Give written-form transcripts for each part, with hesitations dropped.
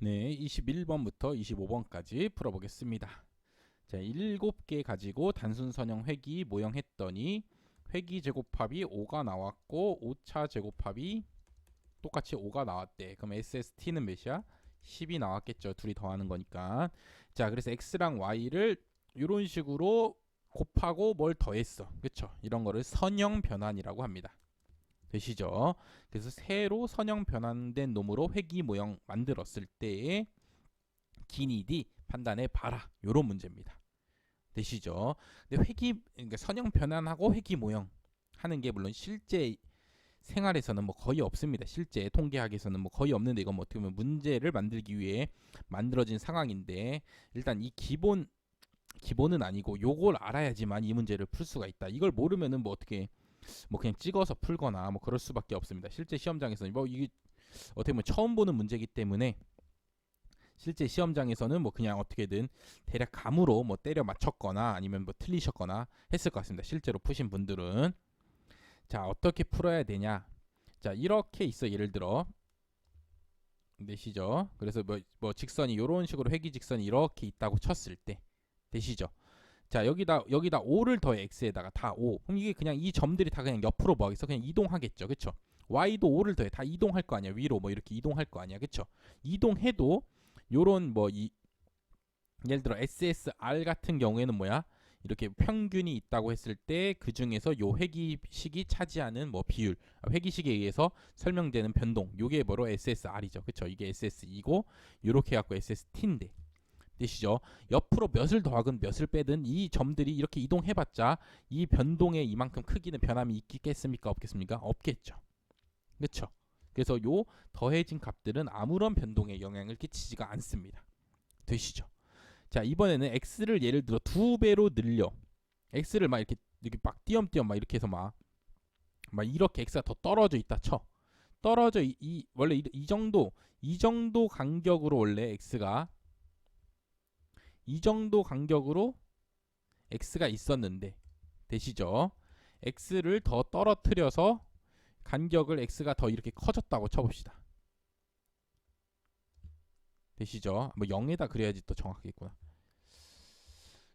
네, 21번부터 25번까지 풀어보겠습니다. 자, 7개 가지고 단순 선형 회기 모형했더니 회기 제곱합이 5가 나왔고 5차 제곱합이 똑같이 5가 나왔대. 그럼 SST는 몇이야? 10이 나왔겠죠. 둘이 더하는 거니까. 자, 그래서 X랑 Y를 이런 식으로 곱하고 뭘 더했어. 그쵸? 이런 거를 선형 변환이라고 합니다. 되시죠? 그래서 새로 선형 변환된 놈으로 회기 모형 만들었을 때의 기니디 판단해 봐라. 요런 문제입니다. 되시죠? 근데 그러니까 선형 변환하고 회기 모형 하는 게 물론 실제 생활에서는 뭐 거의 없습니다. 실제 통계학에서는 뭐 거의 없는데 이건 뭐 어떻게 보면 문제를 만들기 위해 만들어진 상황인데 일단 이 기본은 아니고 요걸 알아야지만 이 문제를 풀 수가 있다. 이걸 모르면은 뭐 어떻게 뭐 그냥 찍어서 풀거나 뭐 그럴 수밖에 없습니다. 실제 시험장에서는 뭐 이게 어떻게 보면 처음 보는 문제이기 때문에 실제 시험장에서는 뭐 그냥 어떻게든 대략 감으로 뭐 때려 맞췄거나 아니면 뭐 틀리셨거나 했을 것 같습니다. 실제로 푸신 분들은. 자, 어떻게 풀어야 되냐? 자, 이렇게 있어. 예를 들어 되시죠? 그래서 뭐 직선이 이런 식으로 회기 직선이 이렇게 있다고 쳤을 때 되시죠? 자, 여기다 5를 더해 x에다가 다 5. 그럼 이게 그냥 이 점들이 다 그냥 옆으로 뭐 하겠어? 그냥 이동하겠죠. 그쵸? y도 5를 더해 다 이동할 거 아니야. 위로 뭐 이렇게 이동할 거 아니야. 그쵸? 이동해도 요런 예를 들어 SSR 같은 경우에는 뭐야? 이렇게 평균이 있다고 했을 때 그 중에서 요 회기식이 차지하는 뭐 비율, 회기식에 의해서 설명되는 변동, 요게 뭐로 SSR이죠. 그쵸? 이게 SS이고 요렇게 갖고 SST인데 되시죠? 옆으로 몇을 더하건 몇을 빼든 이 점들이 이렇게 이동해봤자 이 변동의 이만큼 크기는 변함이 있겠습니까? 없겠습니까? 없겠죠. 그렇죠? 그래서 요 더해진 값들은 아무런 변동에 영향을 끼치지가 않습니다. 되시죠? 자, 이번에는 x를 예를 들어 2배로 늘려. x를 막 이렇게 막 띄엄띄엄 막 이렇게 해서 막 이렇게 x가 더 떨어져 있다 쳐. 떨어져 원래 이 정도 간격으로 원래 x가 이 정도 간격으로 x가 있었는데 되시죠? x를 더 떨어뜨려서 간격을 x가 더 이렇게 커졌다고 쳐봅시다. 되시죠? 뭐 0에다 그려야지 또 정확하겠구나.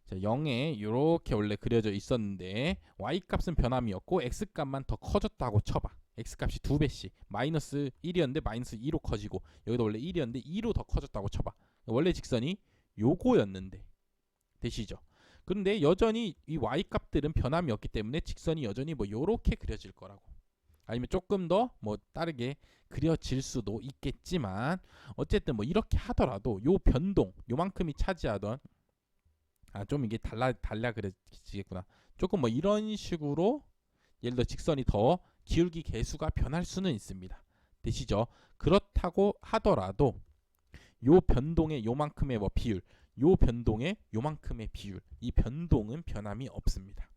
자, 0에 이렇게 원래 그려져 있었는데 y 값은 변함이었고 x 값만 더 커졌다고 쳐봐. x 값이 2배씩 마이너스 1이었는데 마이너스 2로 커지고 여기도 원래 1이었는데 2로 더 커졌다고 쳐봐. 원래 직선이 요거였는데 되시죠? 그런데 여전히 이 y 값들은 변함이 없기 때문에 직선이 여전히 뭐 요렇게 그려질 거라고. 아니면 조금 더 뭐 다르게 그려질 수도 있겠지만 어쨌든 뭐 이렇게 하더라도 요 변동 요만큼이 차지하던 좀 이게 달라 그려지겠구나. 조금 뭐 이런 식으로 예를 들어 직선이 더 기울기 계수가 변할 수는 있습니다. 되시죠? 그렇다고 하더라도 요 변동의 요만큼의 뭐 비율, 요 변동의 요만큼의 비율, 이 변동은 변함이 없습니다.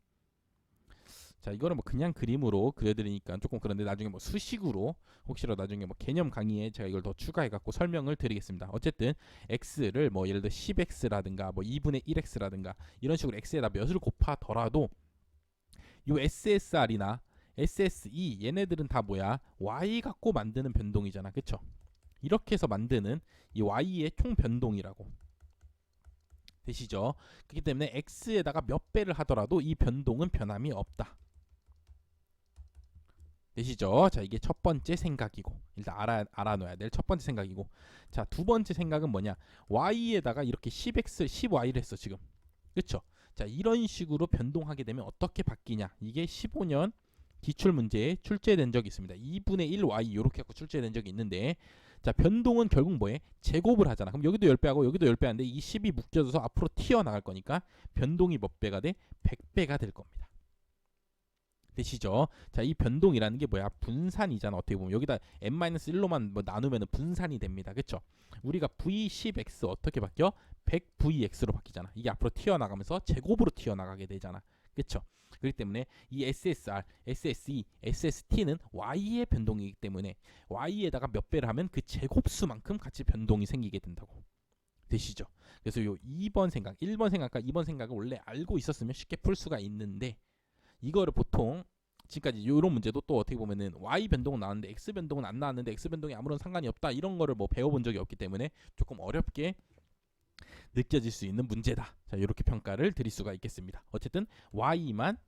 자, 이거는 뭐 그냥 그림으로 그려드리니까 조금 그런데 나중에 뭐 수식으로 혹시라도 나중에 뭐 개념 강의에 제가 이걸 더 추가해 갖고 설명을 드리겠습니다. 어쨌든 x를 뭐 예를 들어 10x라든가 뭐 2분의 1x라든가 이런 식으로 x에다 몇을 곱하더라도 요 SSR이나 SSE 얘네들은 다 뭐야? y 갖고 만드는 변동이잖아. 그쵸? 이렇게 해서 만드는 이 y의 총 변동이라고 되시죠? 그렇기 때문에 x에다가 몇 배를 하더라도 이 변동은 변함이 없다. 되시죠? 자, 이게 첫 번째 생각이고 일단 알아놔야 될 첫 번째 생각이고 자, 두 번째 생각은 뭐냐? y에다가 이렇게 10x, 10y를 했어 지금. 그쵸? 자, 이런 식으로 변동하게 되면 어떻게 바뀌냐? 이게 15년 기출 문제에 출제된 적이 있습니다. 2분의 1y 이렇게 갖고 출제된 적이 있는데 자, 변동은 결국 뭐해? 제곱을 하잖아. 그럼 여기도 10배하고 여기도 10배 하는데 이 10이 묶여져서 앞으로 튀어나갈 거니까 변동이 몇 배가 돼? 100배가 될 겁니다. 되시죠? 자, 이 변동이라는 게 뭐야? 분산이잖아. 어떻게 보면 여기다 n-1로만 뭐 나누면 분산이 됩니다. 그쵸? 우리가 v10x 어떻게 바뀌어? 100vx로 바뀌잖아. 이게 앞으로 튀어나가면서 제곱으로 튀어나가게 되잖아. 그쵸? 그렇기 때문에 이 SSR, SSE, SST는 y의 변동이기 때문에 y에다가 몇 배를 하면 그 제곱수만큼 같이 변동이 생기게 된다고. 되시죠? 그래서 요 2번 생각, 1번 생각과 2번 생각을 원래 알고 있었으면 쉽게 풀 수가 있는데 이거를 보통 지금까지 이런 문제도 또 어떻게 보면은 y 변동은 나왔는데 x 변동은 안 나왔는데 x 변동이 아무런 상관이 없다 이런 거를 뭐 배워본 적이 없기 때문에 조금 어렵게 느껴질 수 있는 문제다. 자, 이렇게 평가를 드릴 수가 있겠습니다. 어쨌든 y만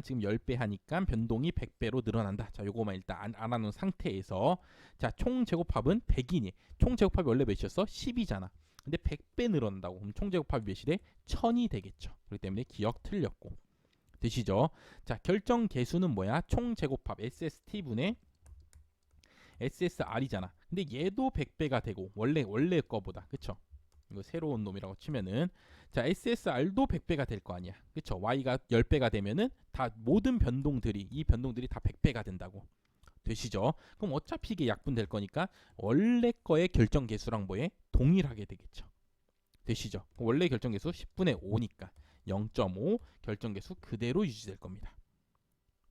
지금 10배 하니까 변동이 100배로 늘어난다. 자, 요거만 일단 알아놓은 상태에서 자, 총 제곱합은 100이니 총 제곱합이 원래 몇이었어? 10이잖아. 근데 100배 늘어난다고. 그럼 총 제곱합이 몇이래? 1000이 되겠죠. 그렇기 때문에 기억 틀렸고. 되시죠? 자, 결정 계수는 뭐야? 총 제곱합 SST분의 SSR이잖아. 근데 얘도 100배가 되고 원래 거보다. 그쵸? 이거 새로운 놈이라고 치면은 자, SSR도 100배가 될 거 아니야. 그쵸? Y가 10배가 되면은 다 모든 변동들이 이 변동들이 다 100배가 된다고. 되시죠? 그럼 어차피 이게 약분될 거니까 원래 거의 결정 계수랑 뭐에 동일하게 되겠죠. 되시죠? 원래 결정 계수 10분의 5니까 0.5 결정 계수 그대로 유지될 겁니다.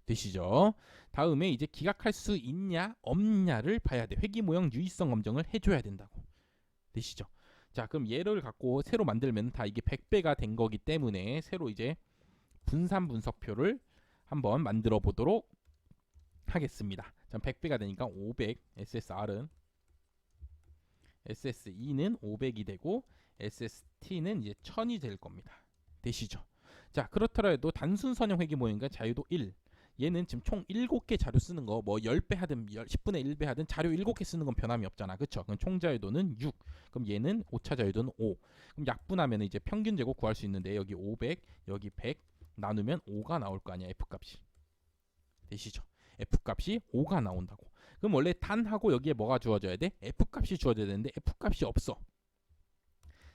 되시죠? 다음에 이제 기각할 수 있냐 없냐를 봐야 돼. 회귀 모형 유의성 검증을 해줘야 된다고. 되시죠? 자, 그럼 얘를 갖고 새로 만들면 다 이게 100배가 된 거기 때문에 새로 이제 분산 분석표를 한번 만들어 보도록 하겠습니다. 자, 100배가 되니까 500 SSR은 SSE는 500이 되고 SST는 이제 1000이 될 겁니다. 되시죠? 자, 그렇더라도 단순 선형 회귀 모형과 자유도 1. 얘는 지금 총 7개 자료 쓰는 거 뭐 10배 하든 10분의 1배 하든 자료 7개 쓰는 건 변함이 없잖아. 그쵸? 그럼 총 자유도는 6. 그럼 얘는 오차 자유도는 5. 그럼 약분하면 이제 평균 제곱 구할 수 있는데 여기 500, 여기 100 나누면 5가 나올 거 아니야. F값이. 되시죠? F값이 5가 나온다고. 그럼 원래 단하고 여기에 뭐가 주어져야 돼? F값이 주어져야 되는데 F값이 없어.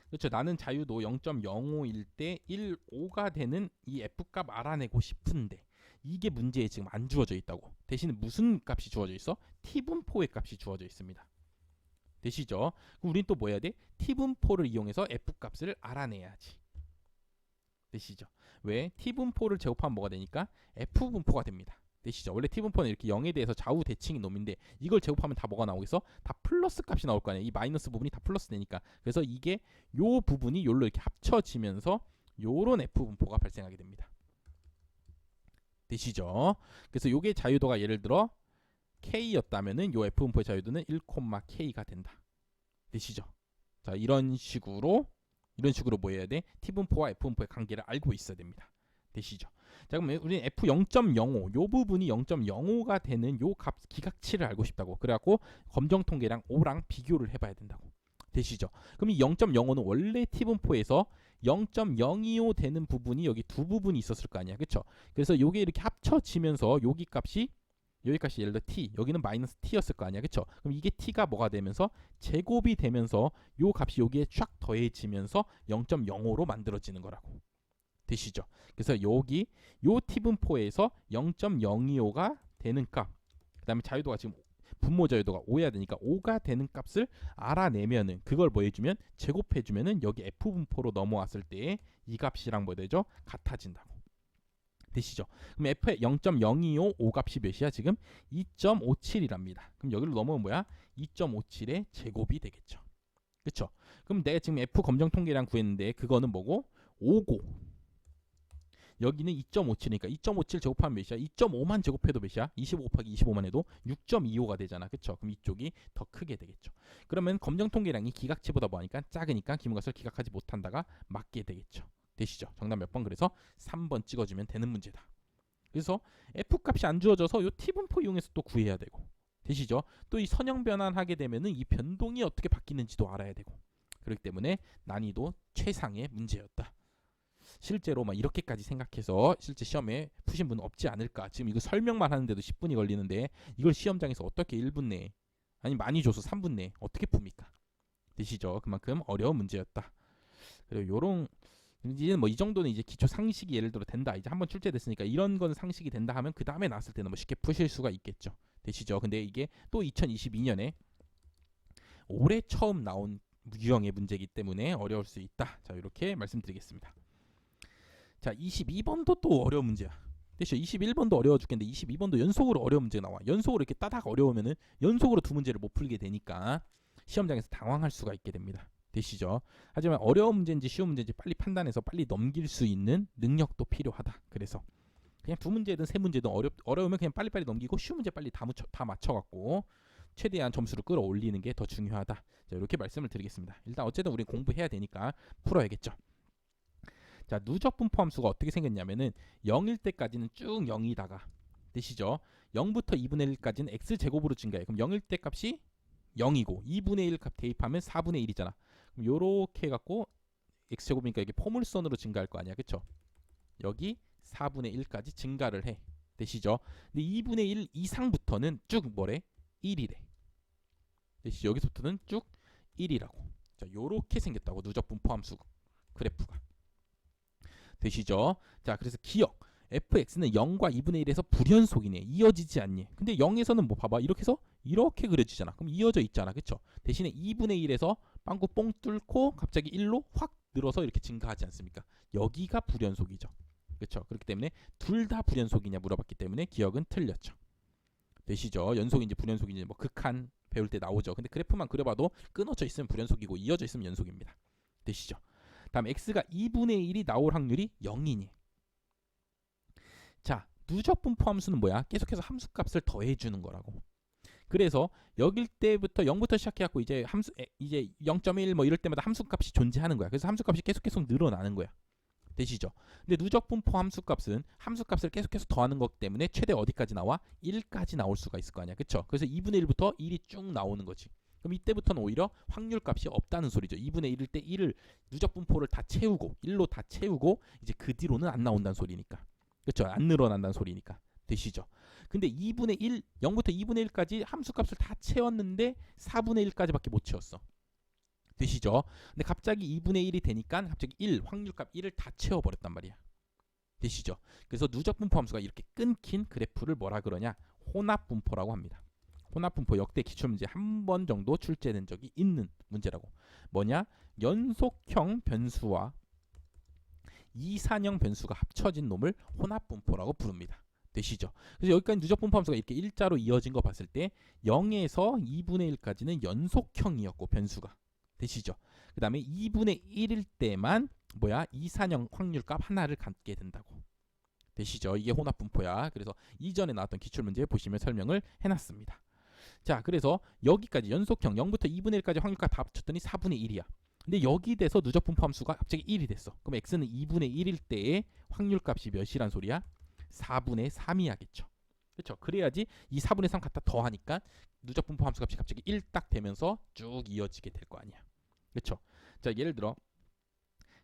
그렇죠. 나는 자유도 0.05일 때 1,5가 되는 이 F값 알아내고 싶은데 이게 문제에 지금 안 주어져 있다고. 대신에 무슨 값이 주어져 있어? T분포의 값이 주어져 있습니다. 되시죠? 그럼 우린 또 뭐 해야 돼? T분포를 이용해서 F값을 알아내야지. 되시죠? 왜? T분포를 제곱하면 뭐가 되니까 F분포가 됩니다. 되시죠? 원래 T분포는 이렇게 0에 대해서 좌우 대칭인 놈인데 이걸 제곱하면 다 뭐가 나오겠어? 다 플러스 값이 나올 거 아니야. 이 마이너스 부분이 다 플러스 되니까. 그래서 이게 요 부분이 요로 이렇게 합쳐지면서 요런 F분포가 발생하게 됩니다. 되시죠? 그래서 요게 자유도가 예를 들어 K였다면은 요 F분포의 자유도는 1,K가 된다. 되시죠? 자, 이런 식으로 뭐 해야 돼? T분포와 F분포의 관계를 알고 있어야 됩니다. 되시죠? 자, 그러면 우리는 F 0.05 요 부분이 0.05가 되는 요 값 기각치를 알고 싶다고. 그래갖고 검정 통계랑 5랑 비교를 해봐야 된다고. 되시죠? 그럼 이 0.05는 원래 T분포에서 0.025 되는 부분이 여기 두 부분이 있었을 거 아니야. 그쵸? 그래서 요게 이렇게 합쳐지면서 여기 값이 예를 들어 t, 여기는 마이너스 t였을 거 아니야. 그쵸? 그럼 이게 t가 뭐가 되면서 제곱이 되면서 요 값이 여기에 쫙 더해지면서 0.05로 만들어지는 거라고. 되시죠? 그래서 여기 요 t분포에서 0.025가 되는 값, 그 다음에 자유도가 지금 분모 자유도가 5여야 되니까 5가 되는 값을 알아내면은 그걸 뭐 해주면 제곱해주면은 여기 F분포로 넘어왔을 때 이 값이랑 뭐 되죠? 같아진다고. 되시죠? 그럼 F의 0.025 5 값이 몇이야? 지금 2.57이랍니다. 그럼 여기로 넘어오면 뭐야? 2.57의 제곱이 되겠죠. 그쵸? 그럼 내가 지금 F 검정 통계량 구했는데 그거는 뭐고? 5고 여기는 2.57이니까 2.57 제곱하면 몇이야? 2.5만 제곱해도 몇이야? 25 곱하기 25만 해도 6.25가 되잖아. 그쵸? 그럼 이쪽이 더 크게 되겠죠. 그러면 검정 통계량이 기각치보다 뭐하니까 작으니까 기문값을 기각하지 못한다가 맞게 되겠죠. 되시죠? 정답 몇 번? 그래서 3번 찍어주면 되는 문제다. 그래서 F값이 안 주어져서 요 T분포 이용해서 또 구해야 되고. 되시죠? 또 이 선형 변환하게 되면은 이 변동이 어떻게 바뀌는지도 알아야 되고. 그렇기 때문에 난이도 최상의 문제였다. 실제로 막 이렇게까지 생각해서 실제 시험에 푸신 분 없지 않을까. 지금 이거 설명만 하는데도 10분이 걸리는데 이걸 시험장에서 어떻게 1분 내에 아니 많이 줘서 3분 내에 어떻게 풉니까? 되시죠? 그만큼 어려운 문제였다. 그리고 요런 이제 뭐 이 정도는 이제 기초 상식이 예를 들어 된다. 이제 한번 출제됐으니까 이런 건 상식이 된다 하면 그 다음에 나왔을 때는 뭐 쉽게 푸실 수가 있겠죠. 되시죠? 근데 이게 또 2022년에 올해 처음 나온 유형의 문제이기 때문에 어려울 수 있다. 자, 이렇게 말씀드리겠습니다. 자, 22번도 또 어려운 문제야. 됐죠? 21번도 어려워 죽겠는데 22번도 연속으로 어려운 문제 나와. 연속으로 이렇게 따닥 어려우면은 연속으로 두 문제를 못 풀게 되니까 시험장에서 당황할 수가 있게 됩니다. 되시죠? 하지만 어려운 문제인지 쉬운 문제인지 빨리 판단해서 빨리 넘길 수 있는 능력도 필요하다. 그래서 그냥 두 문제든 세 문제든 어려우면 그냥 빨리빨리 넘기고 쉬운 문제 빨리 다 맞춰갖고 최대한 점수를 끌어올리는 게 더 중요하다. 자, 이렇게 말씀을 드리겠습니다. 일단 어쨌든 우리 공부해야 되니까 풀어야겠죠. 자, 누적 분포 함수가 어떻게 생겼냐면은 0일 때까지는 쭉 0이다가 되시죠? 0부터 2분의 1까지는 x제곱으로 증가해. 그럼 0일 때 값이 0이고 2분의 1 값 대입하면 4분의 1이잖아. 그럼 요렇게 해갖고 x제곱이니까 이게 포물선으로 증가할 거 아니야. 그쵸? 여기 4분의 1까지 증가를 해. 되시죠? 근데 2분의 1 이상부터는 쭉 뭐래? 1이래. 되시죠? 여기서부터는 쭉 1이라고. 자, 요렇게 생겼다고 누적 분포 함수 그래프가. 되시죠? 자, 그래서 기억. fx는 0과 2분의 1에서 불연속이네. 이어지지 않니. 근데 0에서는 뭐 봐봐. 이렇게 해서 이렇게 그려지잖아. 그럼 이어져 있잖아. 그쵸? 대신에 2분의 1에서 빵꾸 뽕 뚫고 갑자기 1로 확 늘어서 이렇게 증가하지 않습니까? 여기가 불연속이죠. 그쵸? 그렇기 때문에 둘 다 불연속이냐 물어봤기 때문에 기억은 틀렸죠. 되시죠? 연속인지 불연속인지 뭐 극한 배울 때 나오죠. 근데 그래프만 그려봐도 끊어져 있으면 불연속이고 이어져 있으면 연속입니다. 되시죠? 다음 x가 2분의 1이 나올 확률이 0이니. 자, 누적 분포 함수는 뭐야? 계속해서 함수값을 더해주는 거라고. 그래서 여길 때부터 0부터 시작해갖고 이제 이제 0.1 뭐 이럴 때마다 함수값이 존재하는 거야. 그래서 함수값이 계속 늘어나는 거야. 되시죠? 근데 누적 분포 함수값은 함수값을 계속해서 더하는 것 때문에 최대 어디까지 나와? 1까지 나올 수가 있을 거 아니야. 그쵸? 그래서 2분의 1부터 1이 쭉 나오는 거지. 그럼 이때부터는 오히려 확률값이 없다는 소리죠. 2분의 1일 때 1을 누적 분포를 다 채우고 1로 다 채우고 이제 그 뒤로는 안 나온다는 소리니까. 그렇죠? 안 늘어난다는 소리니까. 되시죠? 근데 2분의 1, 0부터 2분의 1까지 함수값을 다 채웠는데 4분의 1까지밖에 못 채웠어. 되시죠? 근데 갑자기 2분의 1이 되니까 갑자기 1, 확률값 1을 다 채워버렸단 말이야. 되시죠? 그래서 누적분포 함수가 이렇게 끊긴 그래프를 뭐라 그러냐? 혼합분포라고 합니다. 혼합분포 역대 기출문제 한 번 정도 출제된 적이 있는 문제라고. 뭐냐? 연속형 변수와 이산형 변수가 합쳐진 놈을 혼합분포라고 부릅니다. 되시죠? 그래서 여기까지 누적분포 함수가 이렇게 일자로 이어진 거 봤을 때 0에서 2분의 1까지는 연속형이었고 변수가. 되시죠? 그 다음에 2분의 1일 때만 뭐야? 이산형 확률값 하나를 갖게 된다고. 되시죠? 이게 혼합분포야. 그래서 이전에 나왔던 기출문제 보시면 설명을 해놨습니다. 자, 그래서 여기까지 연속형 0부터 2분의 1까지 확률값 다 합쳤더니 4분의 1이야. 근데 여기 돼서 누적분포 함수가 갑자기 1이 됐어. 그럼 x는 2분의 1일 때의 확률값이 몇이란 소리야? 4분의 3이야겠죠. 그렇죠? 그래야지 이 4분의 3 갖다 더하니까 누적분포 함수값이 갑자기 1 딱 되면서 쭉 이어지게 될 거 아니야. 그렇죠? 자, 예를 들어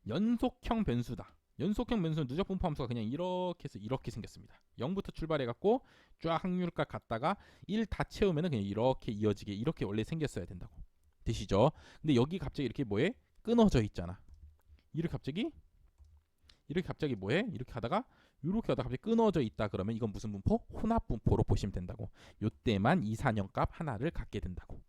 연속형 변수다. 연속형 변수는 누적분포 함수가 그냥 이렇게 해서 이렇게 생겼습니다. 0부터 출발해갖고 쫙 확률값 갖다가 1 다 채우면 그냥 이렇게 이어지게 이렇게 원래 생겼어야 된다고. 되시죠? 근데 여기 갑자기 이렇게 뭐해? 끊어져 있잖아. 이렇게 갑자기 뭐해? 이렇게 하다가 갑자기 끊어져 있다 그러면 이건 무슨 분포? 혼합분포로 보시면 된다고. 요때만 이산형값 하나를 갖게 된다고.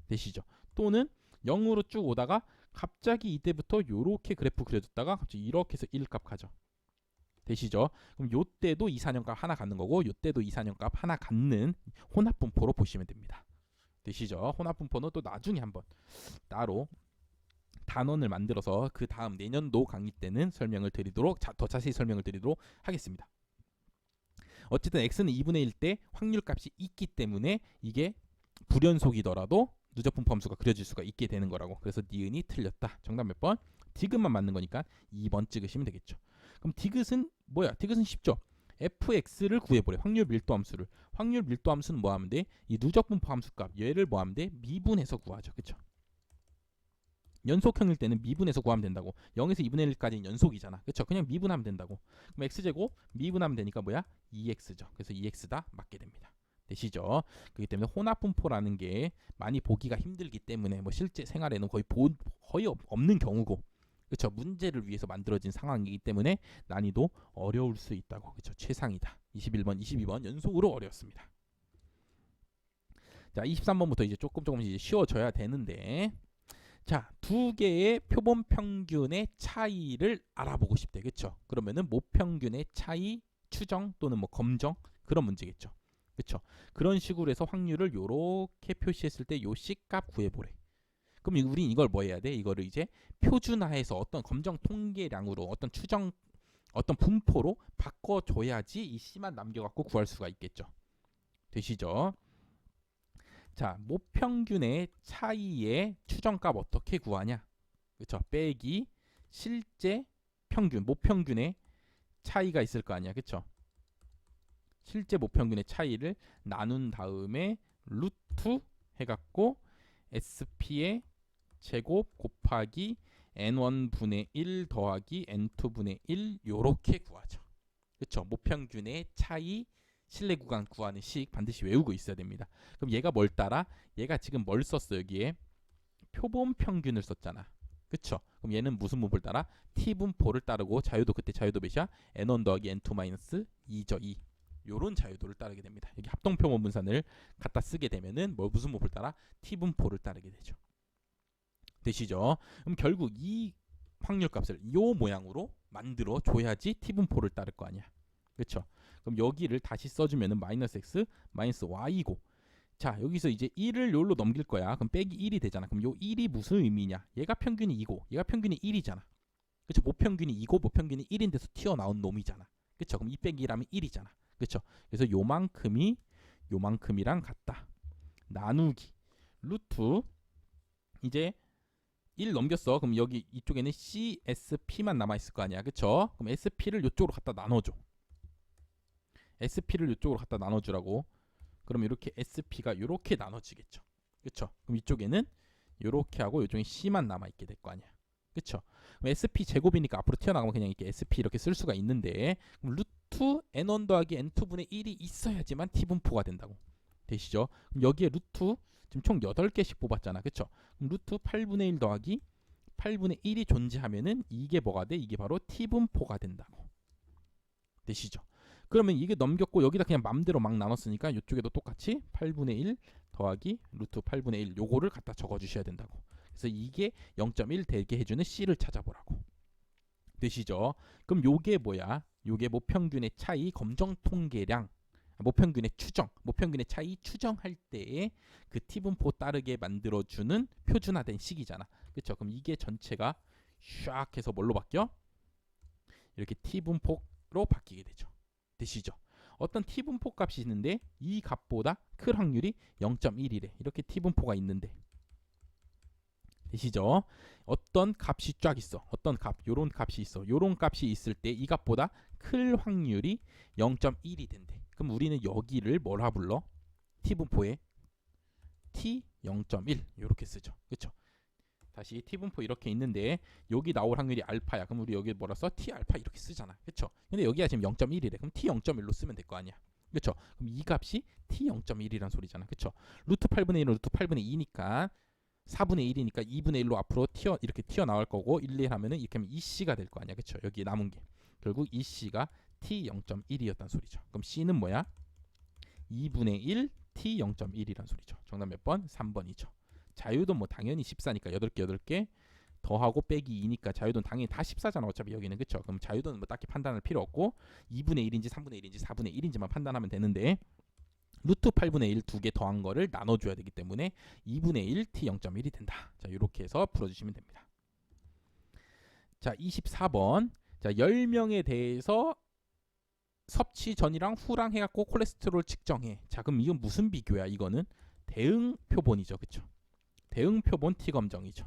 되시죠? 또는 0으로 쭉 오다가 갑자기 이때부터 요렇게 그래프 그려졌다가 갑자기 이렇게 해서 1값 가죠. 되시죠? 그럼 요때도 이산형값 하나 갖는 거고 요때도 이산형값 하나 갖는 혼합분포로 보시면 됩니다. 되시죠? 혼합분포는 또 나중에 한번 따로 단원을 만들어서 그 다음 내년도 강의 때는 설명을 드리도록 더 자세히 설명을 드리도록 하겠습니다. 어쨌든 x는 2분의 1 때 확률값이 있기 때문에 이게 불연속이더라도 누적분포 함수가 그려질 수가 있게 되는 거라고. 그래서 니은이 틀렸다. 정답 몇 번? 디귿만 맞는 거니까 2번 찍으시면 되겠죠. 그럼 디귿은 뭐야? 디귿은 쉽죠. fx를 구해보래. 확률 밀도 함수를. 확률 밀도 함수는 뭐 하면 돼? 이 누적분포 함수값 얘를 뭐 하면 돼? 미분해서 구하죠. 그쵸? 연속형일 때는 미분해서 구하면 된다고. 0에서 2분의 1까지는 연속이잖아. 그쵸? 그냥 미분하면 된다고. 그럼 x제곱 미분하면 되니까 뭐야? 2x죠. 그래서 2x다 맞게 됩니다. 되시죠? 그렇기 때문에 혼합분포라는 게 많이 보기가 힘들기 때문에 뭐 실제 생활에는 거의 없는 경우고, 그렇죠? 문제를 위해서 만들어진 상황이기 때문에 난이도 어려울 수 있다고. 그렇죠? 최상이다. 21번, 22번 연속으로 어려웠습니다. 자, 23번부터 이제 조금씩 이제 쉬워져야 되는데, 자, 두 개의 표본 평균의 차이를 알아보고 싶대. 그렇죠? 그러면은 모평균의 차이 추정 또는 뭐 검정 그런 문제겠죠. 그렇죠? 그런 식으로 해서 확률을 요렇게 표시했을 때 요 C값 구해보래. 그럼 우린 이걸 뭐 해야 돼? 이거를 이제 표준화해서 어떤 검정 통계량으로 어떤 추정 어떤 분포로 바꿔줘야지 이 C만 남겨갖고 구할 수가 있겠죠. 되시죠? 자, 모평균의 차이의 추정값 어떻게 구하냐? 그쵸? 빼기 실제 평균, 모평균의 차이가 있을 거 아니야. 그쵸? 실제 모평균의 차이를 나눈 다음에 루트 해갖고 SP의 제곱 곱하기 N1분의 1 더하기 N2분의 1 요렇게 구하죠. 그쵸? 모평균의 차이 실내 구간 구하는 식 반드시 외우고 있어야 됩니다. 그럼 얘가 뭘 따라? 얘가 지금 뭘 썼어? 여기에 표본 평균을 썼잖아. 그쵸? 그럼 얘는 무슨 분포를 따라? T분포를 따르고 자유도 그때 자유도 몇이야? N1 더하기 N2 2죠. 2. 요런 자유도를 따르게 됩니다. 여기 합동표본 분산을 갖다 쓰게 되면은 무슨 분포를 따라? T분포를 따르게 되죠. 되시죠? 그럼 결국 이 확률값을 요 모양으로 만들어 줘야지 T분포를 따를 거 아니야. 그쵸? 그럼 여기를 다시 써주면은 마이너스 x 마이너스 y고, 자 여기서 이제 1을 요로 넘길 거야. 그럼 빼기 1이 되잖아. 그럼 요 1이 무슨 의미냐? 얘가 평균이 2고 얘가 평균이 1이잖아. 그쵸? 모평균이 2고 모평균이 1인 데서 튀어나온 놈이잖아. 그쵸? 그럼 2 빼기 1하면 1이잖아. 그쵸? 그래서 요만큼이 요만큼이랑 같다. 나누기 루트 이제 1 넘겼어. 그럼 여기 이쪽에는 CSP만 남아있을 거 아니야. 그쵸? 그럼 SP를 이쪽으로 갖다 나눠줘. SP를 이쪽으로 갖다 나눠주라고. 그럼 이렇게 SP가 이렇게 나눠지겠죠. 그쵸? 그럼 이쪽에는 이렇게 하고 이쪽에 C만 남아있게 될 거 아니야. 그쵸? 그럼 SP 제곱이니까 앞으로 튀어나가면 그냥 이렇게 SP 이렇게 쓸 수가 있는데, 그럼 루트 N1 더하기 N2분의 1이 있어야지만 T분포가 된다고. 되시죠? 그럼 여기에 루트 지금 총 8개씩 뽑았잖아. 그쵸? 그럼 루트 8분의 1 더하기 8분의 1이 존재하면은 이게 뭐가 돼? 이게 바로 T분포가 된다고. 되시죠? 그러면 이게 넘겼고 여기다 그냥 맘대로 막 나눴으니까 이쪽에도 똑같이 8분의 1 더하기 루트 8분의 1 요거를 갖다 적어주셔야 된다고. 그래서 이게 0.1 되게 해주는 C를 찾아보라고. 되시죠? 그럼 요게 뭐야? 요게 모평균의 차이 검정 통계량, 모평균의 추정, 모평균의 차이 추정할 때에 그 T분포 따르게 만들어주는 표준화된 식이잖아. 그쵸? 그럼 이게 전체가 샥 해서 뭘로 바뀌어? 이렇게 T분포로 바뀌게 되죠. 되시죠? 어떤 T분포 값이 있는데 이 값보다 클 확률이 0.1이래. 이렇게 T분포가 있는데. 되시죠? 어떤 값이 쫙 있어. 어떤 값, 요런 값이 있어. 요런 값이 있을 때 이 값보다 클 확률이 0.1이 된대. 그럼 우리는 여기를 뭐라 불러? T분포에 T 0.1 이렇게 쓰죠. 그렇죠? 다시 T분포 이렇게 있는데 여기 나올 확률이 알파야. 그럼 우리 여기 뭐라 써? T 알파 이렇게 쓰잖아. 그렇죠? 근데 여기가 지금 0.1이래. 그럼 T 0.1로 쓰면 될 거 아니야. 그렇죠? 그럼 이 값이 T 0.1이란 소리잖아. 그렇죠? 루트 8분의 1은 루트 8분의 2니까 4분의 1이니까 2분의 1로 앞으로 이렇게 튀어나올 거고 1, 2 하면은 이렇게 하면 2C가 될 거 아니야. 그렇죠? 여기 남은 게 결국 2C가 T 0.1이었단 소리죠. 그럼 C는 뭐야? 2분의 1 T 0.1이란 소리죠. 정답 몇 번? 3번이죠. 자유도 뭐 당연히 14니까 8개 8개 더하고 빼기 2니까 자유도는 당연히 다 14잖아. 어차피 여기는. 그쵸? 그럼 자유도는 뭐 딱히 판단할 필요 없고 2분의 1인지 3분의 1인지 4분의 1인지만 판단하면 되는데, 루트 8분의 1 두 개 더한 거를 나눠줘야 되기 때문에 2분의 1 T 0.1이 된다. 자, 이렇게 해서 풀어주시면 됩니다. 자, 24번. 자, 10명에 대해서 섭취 전이랑 후랑 해갖고 콜레스테롤 측정해. 자, 그럼 이건 무슨 비교야? 이거는 대응 표본이죠. 그쵸? 대응 표본 T 검정이죠.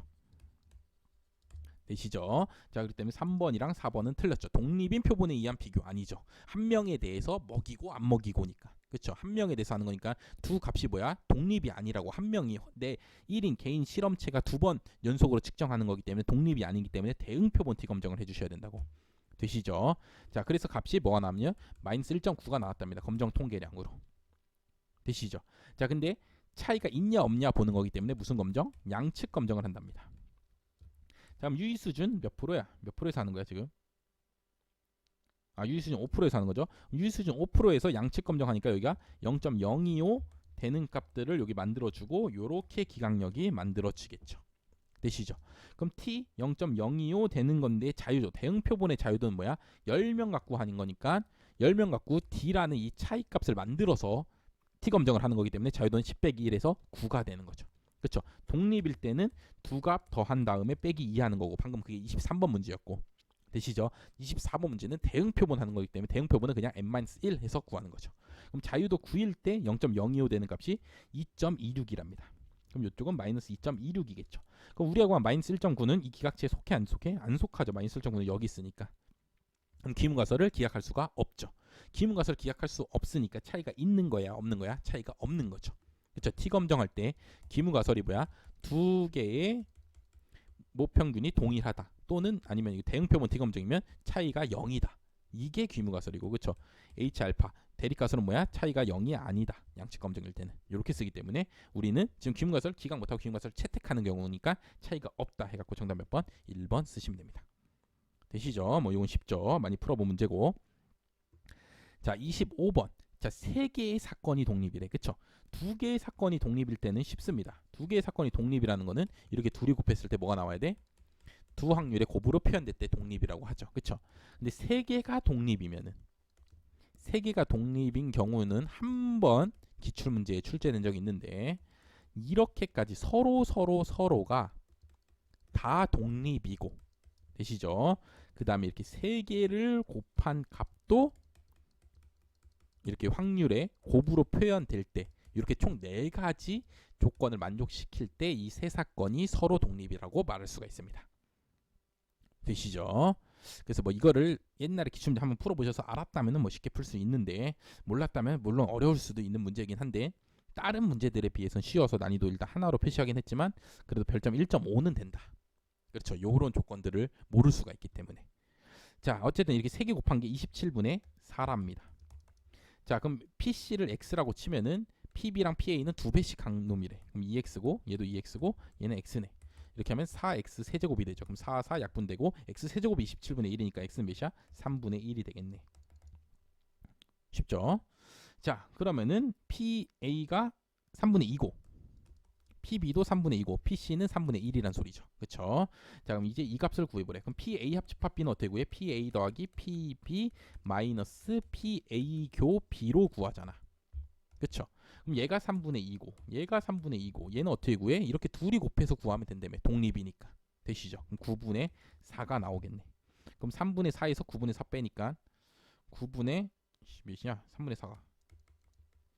되시죠? 자, 그렇기 때문에 3번이랑 4번은 틀렸죠. 독립인 표본에 의한 비교 아니죠. 한 명에 대해서 먹이고 안 먹이고니까. 그렇죠? 한 명에 대해서 하는 거니까 두 값이 뭐야? 독립이 아니라고. 한 명이 내 1인 개인 실험체가 2번 연속으로 측정하는 거기 때문에 독립이 아니기 때문에 대응 표본 T 검정을 해주셔야 된다고. 되시죠? 자, 그래서 값이 뭐가 나오면 마이너스 1.9가 나왔답니다. 검정 통계량으로. 되시죠? 자, 근데 차이가 있냐 없냐 보는 거기 때문에 무슨 검정? 양측 검정을 한답니다. 자, 그럼 유의 수준 몇 프로야? 몇 프로에서 하는 거야 지금? 아, 유의 수준 5%에서 하는 거죠? 유의 수준 5%에서 양측 검정하니까 여기가 0.025 되는 값들을 여기 만들어주고 요렇게 기강력이 만들어지겠죠. 되시죠? 그럼 T 0.025 되는 건데 자유도, 대응 표본의 자유도는 뭐야? 10명 갖고 하는 거니까 10명 갖고 D라는 이 차이 값을 만들어서 T 검정을 하는 거기 때문에 자유도는 10 빼기 1에서 9가 되는 거죠. 그렇죠? 독립일 때는 두 값 더한 다음에 빼기 2 하는 거고, 방금 그게 23번 문제였고. 되시죠? 24번 문제는 대응표본 하는 거기 때문에 대응표본은 그냥 n-1 해서 구하는 거죠. 그럼 자유도 9일 때 0.025 되는 값이 2.26이랍니다. 그럼 이쪽은 마이너스 2.26이겠죠. 그럼 우리가 구한 마이너스 1.9는 이 기각체에 속해 안 속해? 안 속하죠. 마이너스 1.9는 여기 있으니까. 그럼 기문가설을 기약할 수가 없죠. 기문가설을 기약할 수 없으니까 차이가 있는 거야 없는 거야? 차이가 없는 거죠. 그렇죠. t 검정할 때 기문가설이 뭐야? 두 개의 모평균이 동일하다. 또는 아니면 대응표본 t 검정이면 차이가 0이다. 이게 귀무가설이고 그렇죠. H알파 대립가설은 뭐야? 차이가 0이 아니다. 양측 검정일 때는 이렇게 쓰기 때문에 우리는 지금 귀무가설 기각 못하고 귀무가설 채택하는 경우니까 차이가 없다 해갖고 정답 몇 번? 1번 쓰시면 됩니다. 되시죠? 뭐 이건 쉽죠. 많이 풀어본 문제고. 자 25번. 자 3개의 사건이 독립이래. 그쵸? 2개의 사건이 독립일 때는 쉽습니다. 2개의 사건이 독립이라는 거는 이렇게 둘이 곱했을 때 뭐가 나와야 돼? 두 확률의 곱으로 표현될 때 독립이라고 하죠. 그쵸? 근데 3개가 독립이면은 3개가 독립인 경우는 한 번 기출문제에 출제된 적이 있는데 이렇게까지 서로가 다 독립이고 되시죠? 그 다음에 이렇게 3개를 곱한 값도 이렇게 확률의 곱으로 표현될 때 이렇게 총 4가지 조건을 만족시킬 때 이 세 사건이 서로 독립이라고 말할 수가 있습니다. 되시죠? 그래서 뭐 이거를 옛날에 기출문제 한번 풀어보셔서 알았다면 뭐 쉽게 풀 수 있는데 몰랐다면 물론 어려울 수도 있는 문제이긴 한데 다른 문제들에 비해서는 쉬워서 난이도 일단 하나로 표시하긴 했지만 그래도 별점 1.5는 된다. 그렇죠. 요런 조건들을 모를 수가 있기 때문에. 자 어쨌든 이렇게 3개 곱한 게 27분의 4랍니다. 자 그럼 PC를 X라고 치면은 PB랑 PA는 2배씩 강놈이래. 그럼 2X고 얘도 2X고 얘는 X네. 이렇게 하면 4X 세제곱이 되죠. 그럼 4, 4 약분되고 X 세제곱이 27분의 1이니까 X는 몇이야? 3분의 1이 되겠네. 쉽죠? 자 그러면은 PA가 3분의 2고 PB도 3분의 2고 PC는 3분의 1이란 소리죠. 그쵸? 자 그럼 이제 이 값을 구해보래. 그럼 PA 합집합 B는 어떻게 구해? PA 더하기 PB 마이너스 PA 교 B로 구하잖아. 그쵸? 그럼 얘가 3분의 2고 얘가 3분의 2고 얘는 어떻게 구해? 이렇게 둘이 곱해서 구하면 된다며. 독립이니까. 되시죠? 그럼 9분의 4가 나오겠네. 그럼 3분의 4에서 9분의 4 빼니까 9분의 몇이냐? 3분의 4가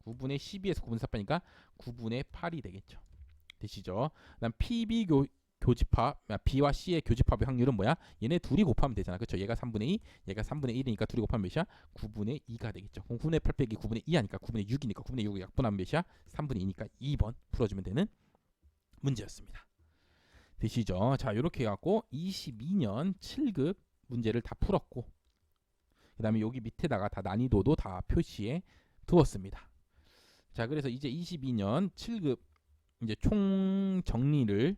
9분의 12에서 9분의 4 빼니까 9분의 8이 되겠죠. 되시죠? 그다음 PB 교집합 B와 C의 교집합의 확률은 뭐야? 얘네 둘이 곱하면 되잖아. 그렇죠? 얘가 3분의 2, 얘가 3분의 1이니까 둘이 곱하면 몇이야? 9분의 2가 되겠죠. 그럼 9분의 8 빼기 9분의 2 하니까 9분의 6이니까 9분의 6을 약분하면 몇이야? 3분의 2니까 2번 풀어주면 되는 문제였습니다. 되시죠? 자 이렇게 해갖고 22년 7급 문제를 다 풀었고 그 다음에 여기 밑에다가 다 난이도도 다 표시해 두었습니다. 자 그래서 이제 22년 7급 이제 총 정리를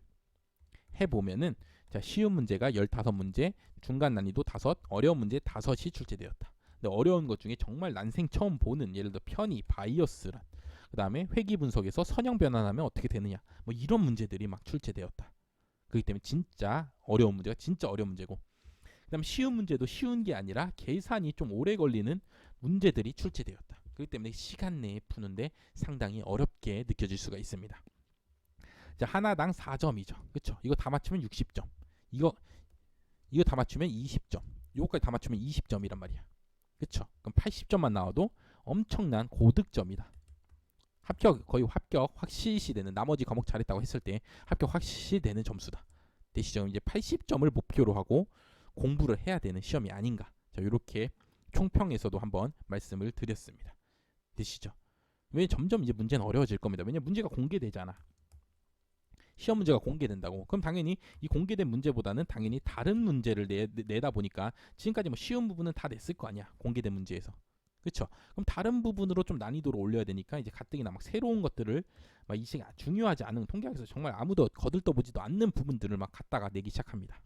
해보면은 자 쉬운 문제가 15문제, 중간 난이도 5, 어려운 문제 5이 출제되었다. 근데 어려운 것 중에 정말 난생 처음 보는 예를 들어 편의, 바이어스란 그 다음에 회귀 분석에서 선형 변환하면 어떻게 되느냐 뭐 이런 문제들이 막 출제되었다. 그렇기 때문에 진짜 어려운 문제가 진짜 어려운 문제고 그 다음에 쉬운 문제도 쉬운 게 아니라 계산이 좀 오래 걸리는 문제들이 출제되었다. 그렇기 때문에 시간 내에 푸는데 상당히 어렵게 느껴질 수가 있습니다. 자, 하나당 4점이죠. 그쵸? 이거 다 맞추면 60점. 이거 다 맞추면 20점. 요거까지 다 맞추면 20점이란 말이야. 그쵸? 그럼 80점만 나와도 엄청난 고득점이다. 합격, 거의 합격 확실시 되는 나머지 과목 잘했다고 했을 때 합격 확실시 되는 점수다. 되시죠? 이제 80점을 목표로 하고 공부를 해야 되는 시험이 아닌가. 자, 요렇게 총평에서도 한번 말씀을 드렸습니다. 되시죠? 왜 점점 이제 문제는 어려워질 겁니다. 왜냐면 문제가 공개되잖아. 시험 문제가 공개된다고. 그럼 당연히 이 공개된 문제보다는 당연히 다른 문제를 내다 보니까 지금까지 뭐 쉬운 부분은 다 냈을 거 아니야. 공개된 문제에서. 그렇죠? 그럼 다른 부분으로 좀 난이도를 올려야 되니까 이제 가뜩이나 막 새로운 것들을 막 이제 중요하지 않은 통계학에서 정말 아무도 거들떠보지도 않는 부분들을 막 갖다가 내기 시작합니다.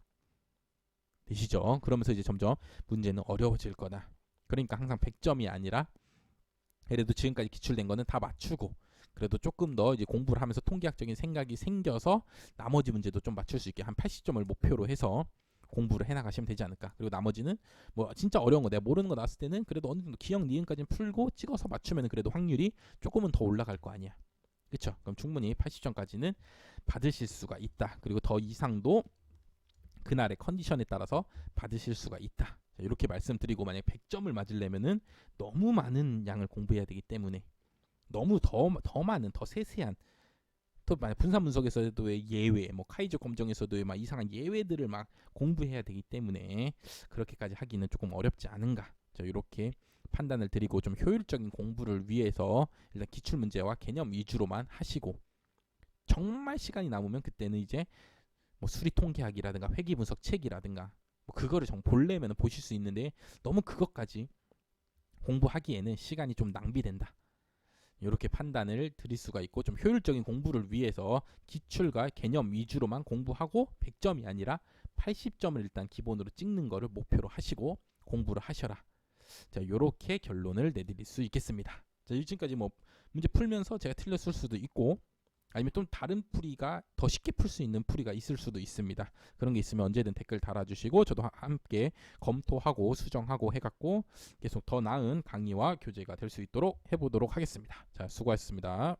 되시죠? 그러면서 이제 점점 문제는 어려워질 거다. 그러니까 항상 100점이 아니라 그래도 지금까지 기출된 거는 다 맞추고 그래도 조금 더 이제 공부를 하면서 통계학적인 생각이 생겨서 나머지 문제도 좀 맞출 수 있게 한 80점을 목표로 해서 공부를 해나가시면 되지 않을까. 그리고 나머지는 뭐 진짜 어려운 거 내가 모르는 거 나왔을 때는 그래도 어느 정도 기억 니은까지는 풀고 찍어서 맞추면 그래도 확률이 조금은 더 올라갈 거 아니야. 그쵸? 그럼 충분히 80점까지는 받으실 수가 있다. 그리고 더 이상도 그날의 컨디션에 따라서 받으실 수가 있다. 자, 이렇게 말씀드리고, 만약 100점을 맞으려면은 너무 많은 양을 공부해야 되기 때문에, 너무 더 많은, 더 세세한, 또 만약 분산 분석에서도의 예외, 뭐 카이저 검정에서도의 막 이상한 예외들을 막 공부해야 되기 때문에 그렇게까지 하기는 조금 어렵지 않은가. 자, 이렇게 판단을 드리고, 좀 효율적인 공부를 위해서 일단 기출 문제와 개념 위주로만 하시고, 정말 시간이 남으면 그때는 이제 뭐 수리 통계학이라든가 회귀 분석 책이라든가 뭐 그거를 보려면 보실 수 있는데, 너무 그것까지 공부하기에는 시간이 좀 낭비된다. 이렇게 판단을 드릴 수가 있고, 좀 효율적인 공부를 위해서 기출과 개념 위주로만 공부하고 100점이 아니라 80점을 일단 기본으로 찍는 거를 목표로 하시고 공부를 하셔라. 자, 이렇게 결론을 내드릴 수 있겠습니다. 자, 지금까지 뭐 문제 풀면서 제가 틀렸을 수도 있고, 아니면 또 다른 풀이가 더 쉽게 풀 수 있는 풀이가 있을 수도 있습니다. 그런 게 있으면 언제든 댓글 달아주시고, 저도 함께 검토하고 수정하고 해갖고 계속 더 나은 강의와 교재가 될 수 있도록 해보도록 하겠습니다. 자, 수고하셨습니다.